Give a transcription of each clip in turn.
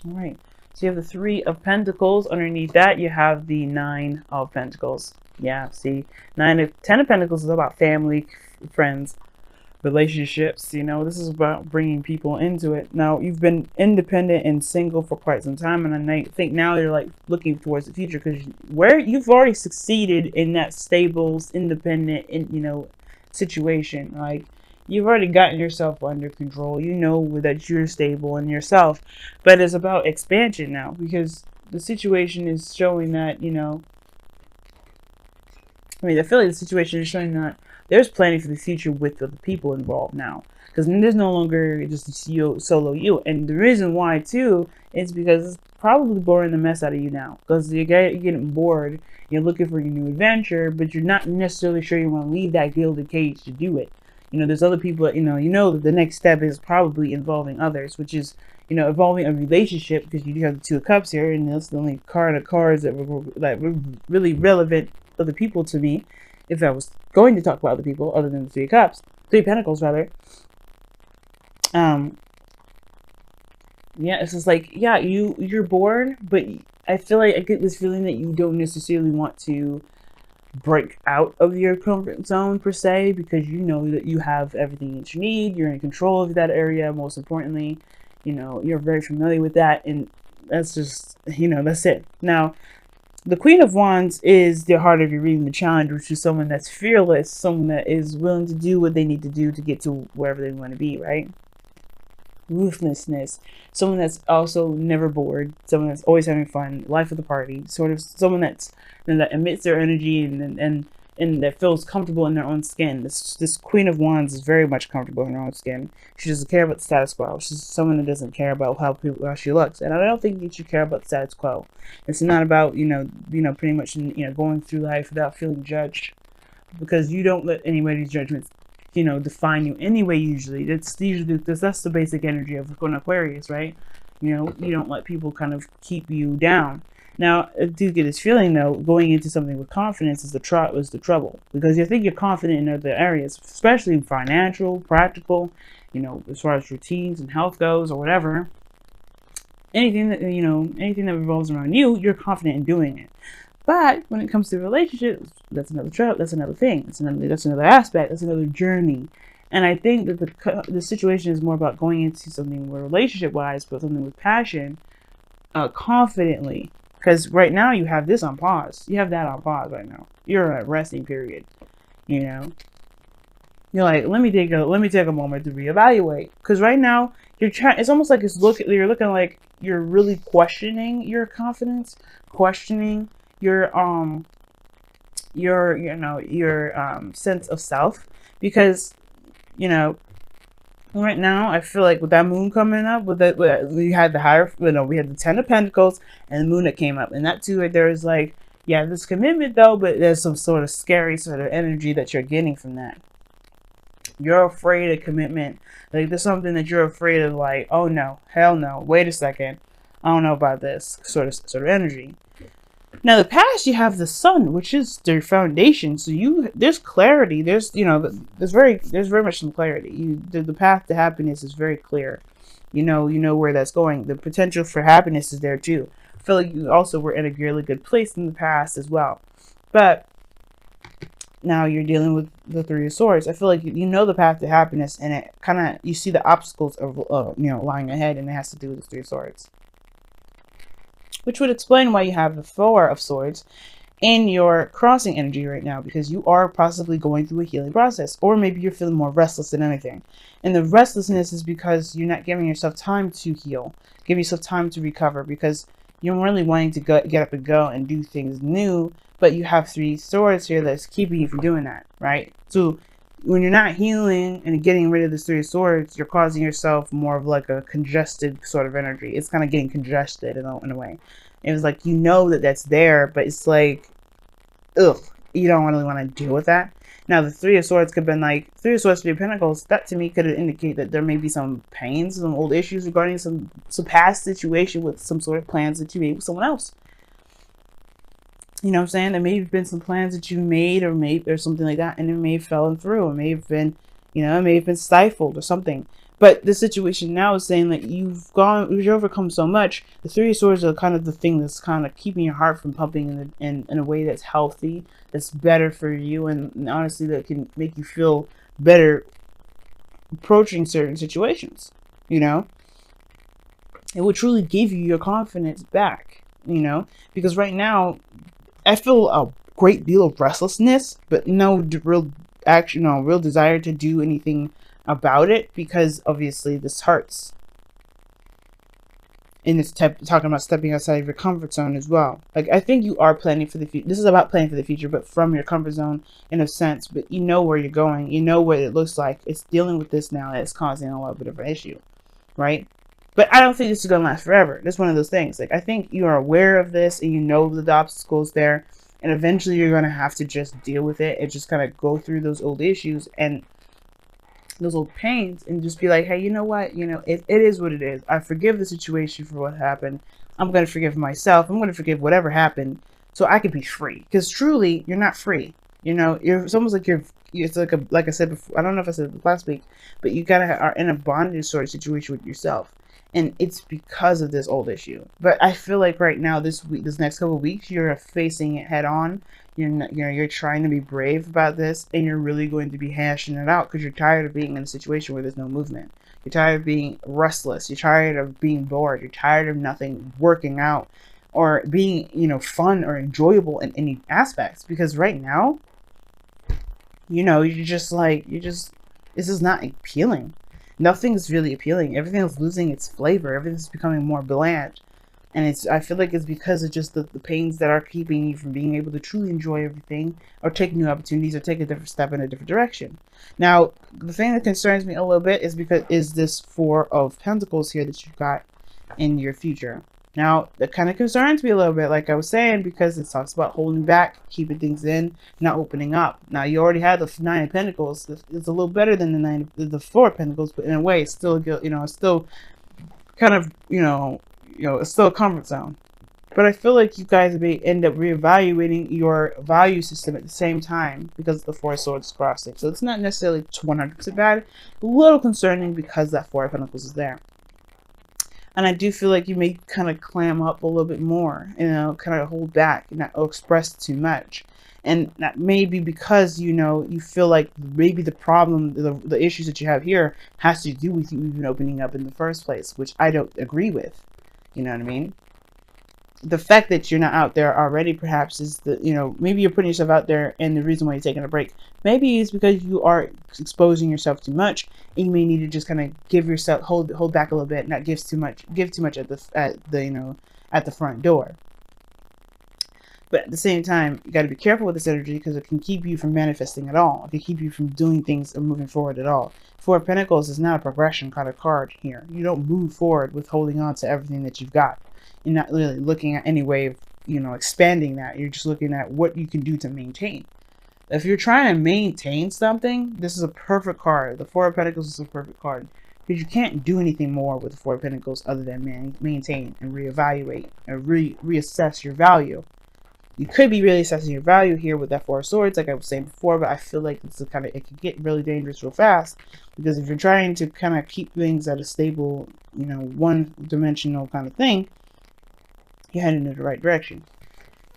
All right. So you have the Three of Pentacles. Underneath that, you have the Nine of Pentacles. Yeah, see, Ten of Pentacles is about family, friends, relationships. You know, this is about bringing people into it. Now, you've been independent and single for quite some time, and I think now you're like looking towards the future because where you've already succeeded in that stable, independent, situation. Like, you've already gotten yourself under control. You know that you're stable in yourself, but it's about expansion now because the situation is showing that I feel like the situation is showing that there's planning for the future with the people involved now. Because there's no longer just you, solo you. And the reason why, too, is because it's probably boring the mess out of you now. Because you're getting bored, you're looking for your new adventure, but you're not necessarily sure you want to leave that gilded cage to do it. There's other people that, you know that the next step is probably involving others, which is, involving a relationship, because you do have the Two of Cups here, and that's the only card of cards that were really relevant other people to me, if I was going to talk about other people other than the Three of Cups, Three of Pentacles rather. Yeah, it's just like, yeah, you're bored, but I feel like I get this feeling that you don't necessarily want to break out of your comfort zone per se, because you know that you have everything that you need, you're in control of that area, most importantly, you're very familiar with that, and that's just, that's it. Now, the Queen of Wands is the heart of your reading, the challenge, which is someone that's fearless, someone that is willing to do what they need to do to get to wherever they want to be, right? Ruthlessness, someone that's also never bored, someone that's always having fun, life of the party, sort of someone that emits their energy and that feels comfortable in their own skin. This Queen of Wands is very much comfortable in her own skin. She doesn't care about the status quo. She's someone that doesn't care about how she looks, and I don't think you should care about the status quo. It's not about pretty much going through life without feeling judged, because you don't let anybody's judgments define you anyway. Usually that's the basic energy of an Aquarius, right? You don't let people kind of keep you down. Now, I do get this feeling, though, going into something with confidence is the trouble, because you think you're confident in other areas, especially financial, practical, as far as routines and health goes, or whatever. Anything that revolves around you, you're confident in doing it. But when it comes to relationships, that's another that's another thing. That's another aspect. That's another journey. And I think that the situation is more about going into something relationship wise, but something with passion, confidently. Because right now you have this on pause. You have that on pause right now. You're in a resting period. You're like, let me take a moment to reevaluate. Because right now it's almost like you're looking like you're really questioning your confidence, questioning your sense of self, because right now I feel like with that moon coming up, we had we had the Ten of Pentacles and the moon that came up, and that too right there is like, yeah, this commitment though, but there's some sort of scary sort of energy that you're getting from that. You're afraid of commitment. Like, there's something that you're afraid of, like, oh no, hell no, wait a second, I don't know about this sort of energy. Now, the past, you have the Sun, which is their foundation. So there's clarity. There's very much some clarity. The path to happiness is very clear. You know where that's going. The potential for happiness is there too. I feel like you also were in a really good place in the past as well. But now you're dealing with the Three of Swords. I feel like you know the path to happiness, and it kind of, you see the obstacles of lying ahead, and it has to do with the Three of Swords, which would explain why you have the Four of Swords in your crossing energy right now, because you are possibly going through a healing process, or maybe you're feeling more restless than anything. And the restlessness is because you're not giving yourself time to heal, give yourself time to recover, because you're really wanting to get up and go and do things new, but you have Three Swords here that's keeping you from doing that, right? So when you're not healing and getting rid of the Three of Swords, you're causing yourself more of like a congested sort of energy. It's kind of getting congested in a way. It was like, that that's there, but it's like, ugh, you don't really want to deal with that. Now, the Three of Swords could have been like, Three of Swords, Three of Pentacles, that to me could indicate that there may be some pains, some old issues regarding some past situation with some sort of plans that you made with someone else. You know what I'm saying? There may have been some plans that you made or something like that, and it may have fallen through. It may have been, it may have been stifled or something. But the situation now is saying that you've overcome so much. The Three of Swords are kind of the thing that's kind of keeping your heart from pumping in a way that's healthy, that's better for you, and honestly, that can make you feel better approaching certain situations. You know, it will truly give you your confidence back. You know, because right now, I feel a great deal of restlessness, but no real action, no real desire to do anything about it, because obviously this hurts. And it's talking about stepping outside of your comfort zone as well. Like, I think you are planning for the future. This is about planning for the future, but from your comfort zone in a sense. But you know where you're going. You know what it looks like. It's dealing with this now that's causing a little bit of an issue, right? But I don't think this is going to last forever. This is one of those things. Like, I think you are aware of this and you know the obstacles there. And eventually you're going to have to just deal with it and just kind of go through those old issues and those old pains and just be like, hey, you know what? You know, it is what it is. I forgive the situation for what happened. I'm going to forgive myself. I'm going to forgive whatever happened so I can be free. Because truly, you're not free. You know, it's almost like it's like I said before, I don't know if I said it last week, but you kind of are in a bondage sort of situation with yourself. And it's because of this old issue. But I feel like right now, this next couple of weeks, you're facing it head on. You're trying to be brave about this, and you're really going to be hashing it out because you're tired of being in a situation where there's no movement. You're tired of being restless. You're tired of being bored. You're tired of nothing working out or being, fun or enjoyable in any aspects. Because right now, this is not appealing. Nothing's really appealing. Everything's losing its flavor. Everything's becoming more bland. And I feel like it's because of just the pains that are keeping you from being able to truly enjoy everything or take new opportunities or take a different step in a different direction. Now, the thing that concerns me a little bit is this Four of Pentacles here that you've got in your future. Now, that kind of concerns me a little bit, like I was saying, because it talks about holding back, keeping things in, not opening up. Now, you already had the Nine of Pentacles. It's a little better than the Four of Pentacles, but in a way, it's still, it's still kind of, it's still a comfort zone. But I feel like you guys may end up reevaluating your value system at the same time because the Four of Swords crossing. So it's not necessarily 100% bad, a little concerning because that Four of Pentacles is there. And I do feel like you may kind of clam up a little bit more, kind of hold back and not express too much. And that may be because, you feel like maybe the problem, the issues that you have here has to do with you even opening up in the first place, which I don't agree with. You know what I mean? The fact that you're not out there already perhaps is maybe you're putting yourself out there, and the reason why you're taking a break maybe is because you are exposing yourself too much, and you may need to just kind of give yourself hold back a little bit, not give too much at the front door. But at the same time, you got to be careful with this energy because it can keep you from manifesting at all. It can keep you from doing things or moving forward at all. Four of Pentacles is not a progression kind of card here. You don't move forward with holding on to everything that you've got. You're not really looking at any way of, expanding that. You're just looking at what you can do to maintain. If you're trying to maintain something, this is a perfect card. The Four of Pentacles is a perfect card. Because you can't do anything more with the Four of Pentacles other than maintain and reevaluate and reassess your value. You could be really assessing your value here with that Four of Swords, like I was saying before, but I feel like it can get really dangerous real fast, because if you're trying to kind of keep things at a stable, one-dimensional kind of thing, you're heading in the right direction.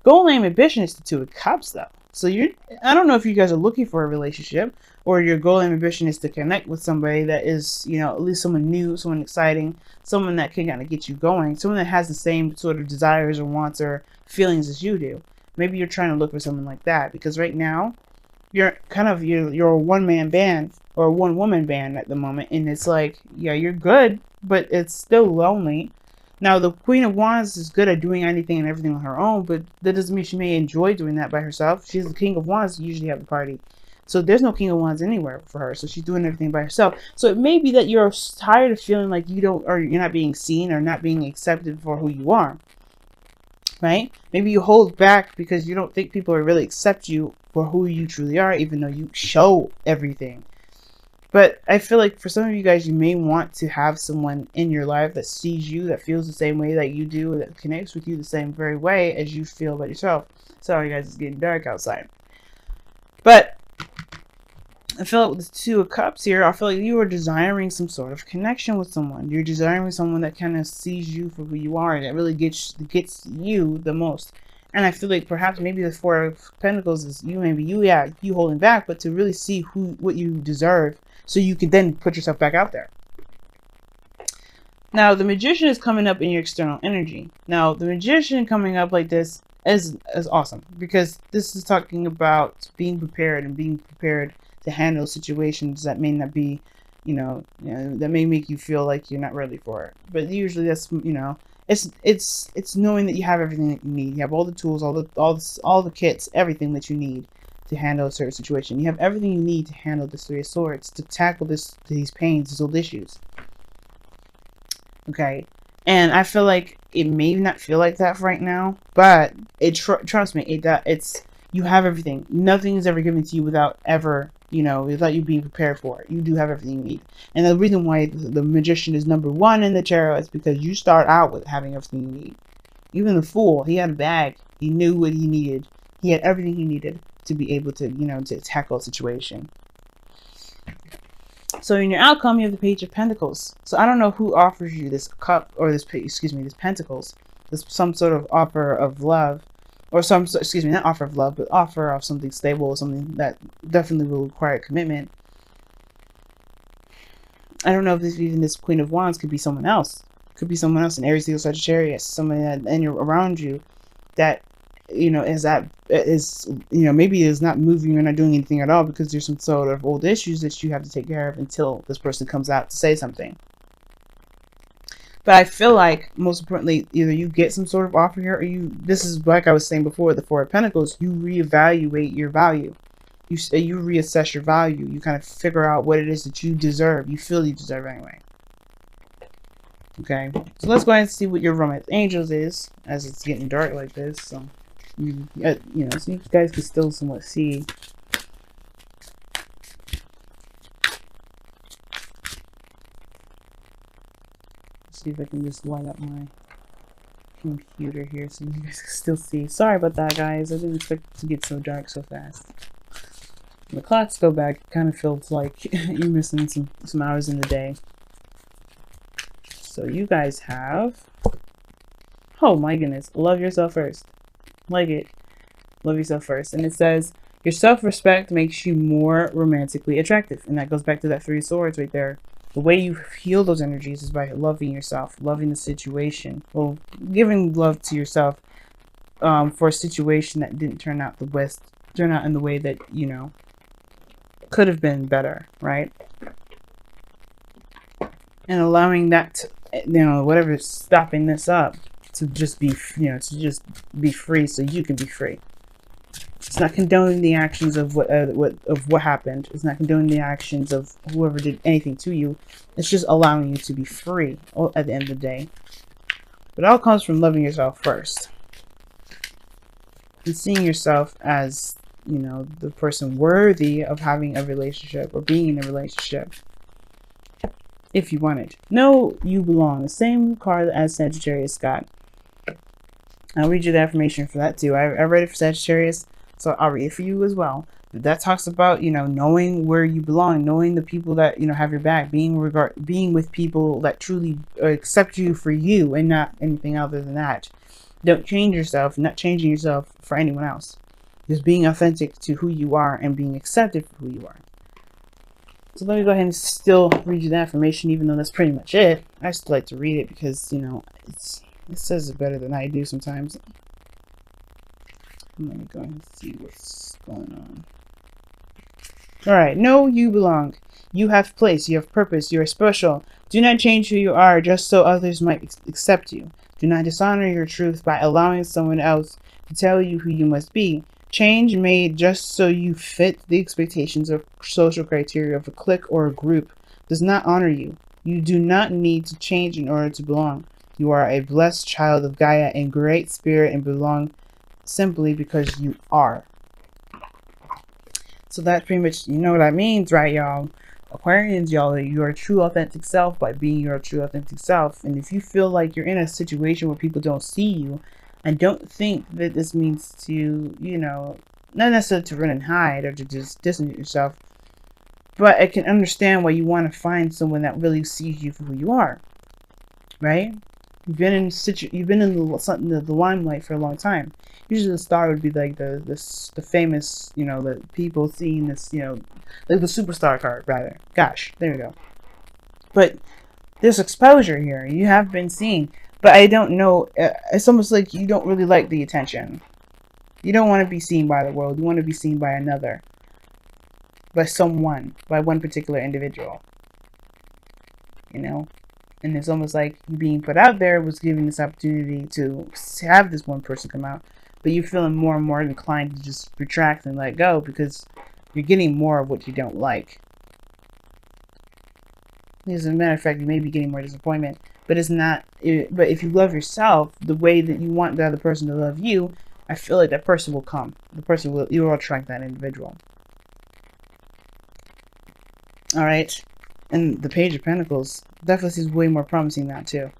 Goal, aim, ambition is the Two of Cups, though. So I don't know if you guys are looking for a relationship, or your goal and ambition is to connect with somebody that is, at least someone new, someone exciting, someone that can kind of get you going, someone that has the same sort of desires or wants or feelings as you do. Maybe you're trying to look for someone like that, because right now you're a one-man band or a one-woman band at the moment, and it's like, yeah, you're good, but it's still lonely. Now, the Queen of Wands is good at doing anything and everything on her own, but that doesn't mean she may enjoy doing that by herself. She's the King of Wands, usually have a party. So there's no King of Wands anywhere for her. So she's doing everything by herself. So it may be that you're tired of feeling like you're not being seen or not being accepted for who you are. Right? Maybe you hold back because you don't think people will really accept you for who you truly are, even though you show everything. But I feel like for some of you guys, you may want to have someone in your life that sees you, that feels the same way that you do, that connects with you the same very way as you feel about yourself. Sorry guys, it's getting dark outside. But I feel like with the Two of Cups here, I feel like you are desiring some sort of connection with someone. You're desiring someone that kind of sees you for who you are, and that really gets you the most. And I feel like perhaps maybe the Four of Pentacles is you, maybe you, yeah, you holding back, but to really see what you deserve, so you can then put yourself back out there. Now, the Magician is coming up in your external energy. Now, the Magician coming up like this is awesome, because this is talking about being prepared and being prepared to handle situations that may not be, that may make you feel like you're not ready for it. But usually that's, it's knowing that you have everything that you need. You have all the tools, all the kits, everything that you need to handle a certain situation. You have everything you need to handle this Three of Swords, to tackle these pains, these old issues. Okay, and I feel like it may not feel like that right now, but trust me, it's you have everything. Nothing is ever given to you without ever, without you being prepared for it. You do have everything you need. And the reason why the Magician is number 1 in the tarot is because you start out with having everything you need. Even the Fool, he had a bag. He knew what he needed. He had everything he needed to be able to, to tackle a situation. So in your outcome, you have the Page of Pentacles. So I don't know who offers you this cup, or this Pentacles. This some sort of offer of love, or not offer of love, but offer of something stable, something that definitely will require commitment. I don't know if this Queen of Wands could be someone else. Could be someone else, an Aries, Leo, Sagittarius, someone that around you that maybe is not moving or not doing anything at all, because there's some sort of old issues that you have to take care of until this person comes out to say something. But I feel like, most importantly, either you get some sort of offer here, or this is like I was saying before, the Four of Pentacles, you reevaluate your value. You reassess your value. You kind of figure out what it is that you deserve. You feel you deserve anyway. Okay, so let's go ahead and see what your romance angels is, as it's getting dark like this. So so you guys can still somewhat see. Let's see if I can just light up my computer here so you guys can still see. Sorry about that, guys. I didn't expect it to get so dark so fast. When the clocks go back, it kind of feels like you're missing some hours in the day. So you guys have, oh my goodness, love yourself first. Like it. Love yourself first. And it says, your self-respect makes you more romantically attractive. And that goes back to that Three of Swords right there. The way you heal those energies is by loving yourself, loving the situation. Well, giving love to yourself for a situation that didn't turn out in the way that, could have been better, right? And allowing that, whatever's stopping this up, to just be, free, so you can be free. It's not condoning the actions of what happened. It's not condoning the actions of whoever did anything to you. It's just allowing you to be free at the end of the day. But it all comes from loving yourself first, and seeing yourself as, the person worthy of having a relationship or being in a relationship. If you want it. Know you belong. The same card as Sagittarius got. I'll read you the affirmation for that too. I read it for Sagittarius, so I'll read it for you as well. But that talks about, knowing where you belong, knowing the people that, have your back, being with people that truly accept you for you and not anything other than that. Don't change yourself, not changing yourself for anyone else. Just being authentic to who you are and being accepted for who you are. So let me go ahead and still read you the affirmation, even though that's pretty much it. I still like to read it because, it says it better than I do sometimes. Let me go ahead and see what's going on. Alright, know you belong. You have place, you have purpose, you are special. Do not change who you are just so others might accept you. Do not dishonor your truth by allowing someone else to tell you who you must be. Change made just so you fit the expectations of social criteria of a clique or a group does not honor you. You do not need to change in order to belong. You are a blessed child of Gaia and great spirit and belong simply because you are. So that's pretty much, what that means, right, y'all? Aquarians, y'all, your true authentic self by being your true authentic self. And if you feel like you're in a situation where people don't see you, and don't think that this means to, not necessarily to run and hide or to just distance yourself. But I can understand why you want to find someone that really sees you for who you are, right? You've been in the limelight for a long time. Usually the star would be like the famous, you know, the people seeing this, you know, like the superstar card rather. Gosh, there we go. But there's exposure here. You have been seen, but I don't know. It's almost like you don't really like the attention. You don't want to be seen by the world. You want to be seen by another, by someone, by one particular individual. You know. And it's almost like you being put out there was giving this opportunity to have this one person come out. But you're feeling more and more inclined to just retract and let go because you're getting more of what you don't like. As a matter of fact, you may be getting more disappointment. But it's not. But if you love yourself the way that you want the other person to love you, I feel like that person will come. You will attract that individual. Alright. And the Page of Pentacles definitely seems way more promising now too.